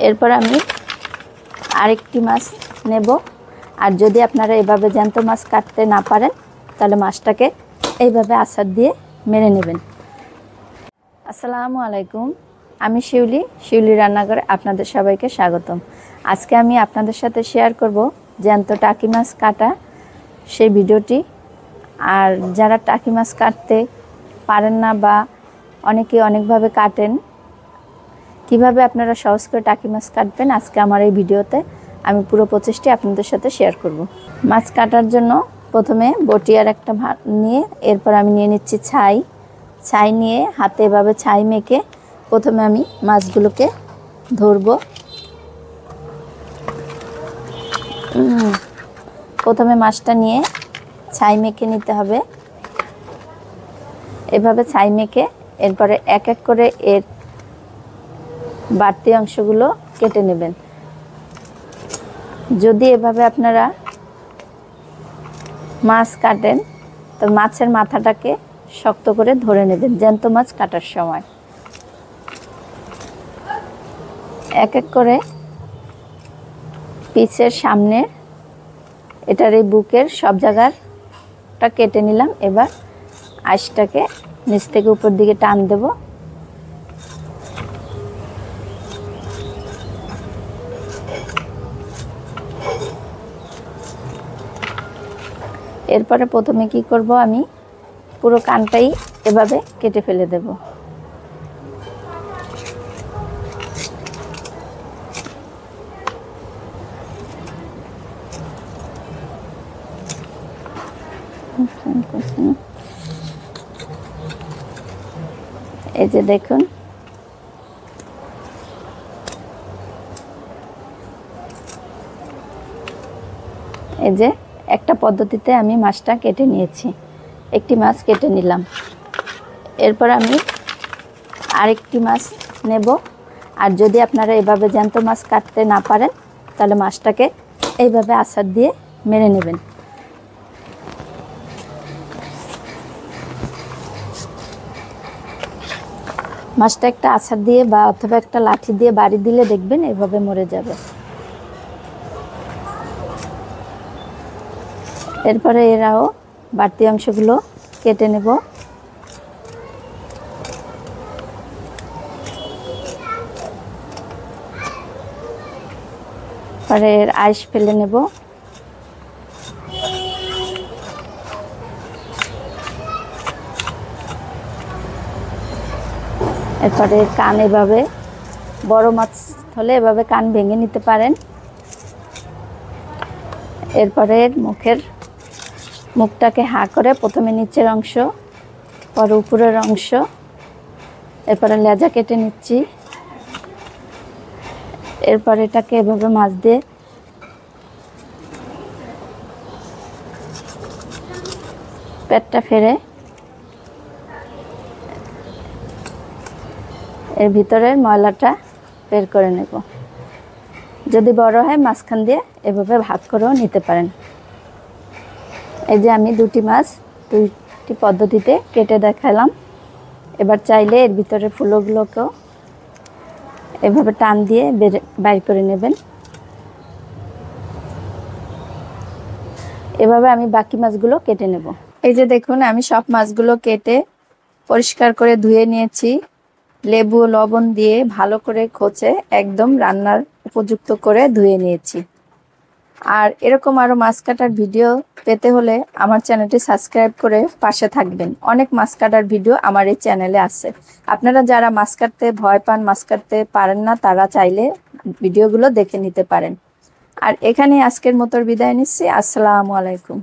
এরপর আমি আরেকটি মাছ নেব। আর যদি আপনারা এভাবে জ্যান্ত মাছ কাটতে না পারেন তাহলে মাছটাকে এইভাবে আচার দিয়ে মেরে নেবেন। আসসালামু আলাইকুম, আমি শিউলি রান্নাঘরে আপনাদের সবাইকে স্বাগতম। আজকে আমি আপনাদের সাথে শেয়ার করব জ্যান্ত টাকি মাছ কাটা সেই ভিডিওটি। আর যারা টাকি মাছ কাটতে পারেন না বা অনেকে অনেকভাবে কাটেন, কিভাবে আপনারা সহজ করে টাকি মাছ কাটবেন আজকে আমার এই ভিডিওতে আমি পুরো প্রচেষ্টা আপনাদের সাথে শেয়ার করব। মাছ কাটার জন্য প্রথমে বটি আর একটা নিয়ে এরপর আমি নিয়ে নিচ্ছি ছাই নিয়ে হাতে এভাবে ছাই মেখে প্রথমে আমি মাছগুলোকে ধরবো। প্রথমে মাছটা নিয়ে ছাই মেখে নিতে হবে। এভাবে ছাই মেখে এরপরে এক এক করে এর বাড়তি অংশগুলো কেটে নেবেন। যদি এভাবে আপনারা মাছ কাটেন তো মাছের মাথাটাকে শক্ত করে ধরে নেবেন জ্যান্ত মাছ কাটার সময়। এক এক করে পিছের সামনে এটার এই বুকের সব জায়গাটা কেটে নিলাম। এবার আঁশটাকে নিচ থেকে উপর দিকে টান দেব। এরপরে প্রথমে কি করব, আমি পুরো কানটাই এভাবে কেটে ফেলে দেব। এই যে দেখুন, এই যে একটা পদ্ধতিতে আমি মাছটা কেটে নিয়েছি, একটি মাছ কেটে নিলাম। এরপর আমি আরেকটি মাছ নেব। আর যদি আপনারা এভাবে জ্যান্ত মাছ কাটতে না পারেন তাহলে মাছটাকে এইভাবে আচার দিয়ে মেরে নেবেন। মাছটা একটা আচার দিয়ে বা অথবা একটা লাঠি দিয়ে বাড়ি দিলে দেখবেন এভাবে মরে যাবে। এরপরে এরাও বাড়তি অংশগুলো কেটে নেব। পরে এর আঁশ ফেলে নেব। এরপরে কান এভাবে বড় মাছ হলে এভাবে কান ভেঙে নিতে পারেন। এরপরে মুখটাকে হা করে প্রথমে নিচের অংশ, পরে উপরের অংশ, এরপরে লেজা কেটে নিচ্ছি। এরপর এটাকে এভাবে মাছ দিয়ে পেটটা ফেরে এর ভিতরের ময়লাটা বের করে নেব। যদি বড় হয় মাঝখান দিয়ে এভাবে ভাগ করেও নিতে পারেন। এই যে আমি দুটি মাছ দুইটি পদ্ধতিতে কেটে দেখালাম। এবার চাইলে এর ভিতরে ফুলগুলোকেও এভাবে টান দিয়ে বাইর করে নেবেন। এভাবে আমি বাকি মাছগুলো কেটে নেব। এই যে দেখুন, আমি সব মাছগুলো কেটে পরিষ্কার করে ধুয়ে নিয়েছি। লেবু ও লবণ দিয়ে ভালো করে খোঁচে একদম রান্নার উপযুক্ত করে ধুয়ে নিয়েছি। আর এরকম আরও মাছ কাটার ভিডিও পেতে হলে আমার চ্যানেলটি সাবস্ক্রাইব করে পাশে থাকবেন। অনেক মাছ কাটার ভিডিও আমার এই চ্যানেলে আছে। আপনারা যারা মাছ কাটতে ভয় পান, মাছ কাটতে পারেন না, তারা চাইলে ভিডিওগুলো দেখে নিতে পারেন। আর এখানে আজকের মতো বিদায় নিচ্ছি। আসসালামু আলাইকুম।